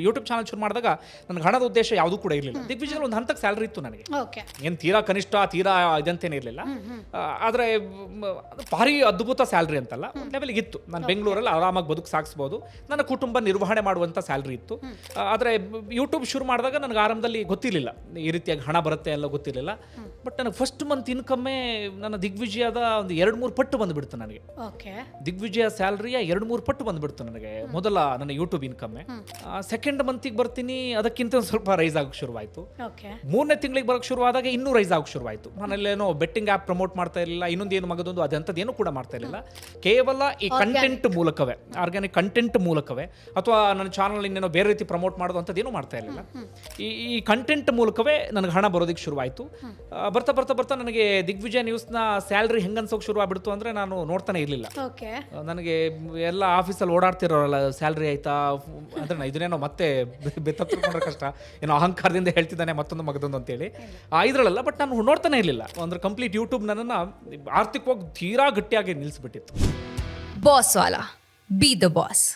YouTube channel ಶುರು ಮಾಡಿದಾಗ ನನಗೆ ಹಣದ ಉದ್ದೇಶ ಯಾವುದೂ ಕೂಡ ಇರಲಿಲ್ಲ. ದಿಗ್ವಿಜಯದಲ್ಲಿ ಒಂದು ಹಂತಕ್ಕೆ ಸ್ಯಾಲ್ರಿ ಇತ್ತು ನನಗೆ, ಏನು ತೀರಾ ಕನಿಷ್ಠ ತೀರಾ ಇದಂತೇನೇ ಇರಲಿಲ್ಲ. ಆದರೆ ಭಾರಿ ಅದ್ಭುತ ಸ್ಯಾಲ್ರಿ ಅಂತಲ್ಲ, ಒಂದು ಲೆವೆಲ್ಗೆ ಇತ್ತು. ನಾನು ಬೆಂಗಳೂರಲ್ಲಿ ಆರಾಮಾಗಿ ಬದುಕು ಸಾಗಿಸ್ಬೋದು, ನನ್ನ ಕುಟುಂಬ ನಿರ್ವಹಣೆ ಮಾಡುವಂಥ ಸ್ಯಾಲ್ರಿ ಇತ್ತು. ಆದರೆ ಯೂಟ್ಯೂಬ್ ಶುರು ಮಾಡಿದಾಗ ನನಗೆ ಆರಂಭದಲ್ಲಿ ಗೊತ್ತಿರಲಿಲ್ಲ ಈ ರೀತಿಯಾಗಿ ಹಣ ಬರುತ್ತೆ ಎಲ್ಲ ಗೊತ್ತಿರಲಿಲ್ಲ. ಬಟ್ ನನಗೆ ಫಸ್ಟ್ ಮಂತ್ ಇನ್ಕಮ್ಮೇ ನನ್ನ ದಿಗ್ವಿಜಯದ ಒಂದು 2-3 ಪಟ್ಟು ಬಂದುಬಿಡ್ತು ನನಗೆ. ದಿಗ್ವಿಜಯ ಸ್ಯಾಲ್ರಿಯ 2-3 ಪಟ್ಟು ಬಂದುಬಿಡ್ತು ನನಗೆ ಮೊದಲ ನನ್ನ ಯೂಟ್ಯೂಬ್ ಇನ್ಕಮ್ಮೆ. ಸೆಕೆಂಡ್ ಮಂತಿಗೆ ಬರ್ತೀನಿ, ಅದಕ್ಕಿಂತ ಒಂದು ಸ್ವಲ್ಪ ರೈಸ್ ಆಗೋಕ್ಕೆ ಶುರುವಾಯಿತು. 3ನೇ ತಿಂಗಳಿಗೆ ಬರೋಕ್ಕೆ ಶುರುವಾದಾಗ ಇನ್ನೂ ರೈಸ್ ಆಗೋಕ್ಕೆ ಶುರುವಾಯಿತು. ನಾನಲ್ಲೇನೋ ಬೆಟ್ಟಿಂಗ್ ಆ್ಯಪ್ ಪ್ರಮೋಟ್ ಮಾಡ್ತಾ ಇರಲಿಲ್ಲ, ಇನ್ನೊಂದೇನು ಮಗದೊಂದು ಅದಂಥದ್ದೇನು ಕೂಡ ಮಾಡ್ತಾ ಇರಲಿಲ್ಲ. ಕೇವಲ ಈ ಕಂಟೆಂಟ್ ಮೂಲಕವೇ, ಆರ್ಗ್ಯಾನಿಕ್ ಕಂಟೆಂಟ್ ಮೂಲಕವೇ, ಅಥವಾ ನನ್ನ ಚಾನಲ್ ಇನ್ನೇನೋ ಬೇರೆ ರೀತಿ ಪ್ರಮೋಟ್ ಮಾಡೋದು ಅಂಥದ್ದೇನು ಮಾಡ್ತಾ ಇರಲಿಲ್ಲ. ಈ ಕಂಟೆಂಟ್ ಮೂಲಕವೇ ನನಗೆ ಹಣ ಬರೋದಕ್ಕೆ ಶುರುವಾಯಿತು. ಬರ್ತಾ ಬರ್ತಾ ಬರ್ತಾ ನನಗೆ ದಿಗ್ವಿಜಯ ನ್ಯೂಸ್ನ ಸ್ಯಾಲ್ರಿ ಹೆಂಗೆ ಅನ್ಸೋಕೆ ಶುರುವಾಗ್ಬಿಡ್ತು ಅಂದರೆ ನಾನು ನೋಡ್ತಾನೆ ಇರಲಿಲ್ಲ. ನನಗೆ ಎಲ್ಲ ಆಫೀಸಲ್ಲಿ ಓಡಾಡ್ತಿರೋಲ್ಲ ಸ್ಯಾಲ್ರಿ ಆಯಿತಾ ಅಂದರೆ ಇದನ್ನೇನೋ ಮತ್ತೆ ಬೆತ್ತಕೊಂಡ್ರೆ ಕಷ್ಟ, ಏನೋ ಅಹಂಕಾರದಿಂದ ಹೇಳ್ತಿದ್ದಾನೆ ಮತ್ತೊಂದು ಮಗದೊಂದು ಅಂತೇಳಿ ಇದರಲ್ಲ. ಬಟ್ ನಾನು ನೋಡ್ತಾನೆ ಇರಲಿಲ್ಲ. ಅಂದ್ರೆ ಕಂಪ್ಲೀಟ್ ಯೂಟ್ಯೂಬ್ ನನ್ನನ್ನು ಆರ್ಥಿಕವಾಗಿ ತೀರಾ ಗಟ್ಟಿಯಾಗಿ ನಿಲ್ಲಿಸ್ಬಿಟ್ಟಿತ್ತು. ಬಾಸ್ ವಾಲಾ, ಬಿ ದ ಬಾಸ್.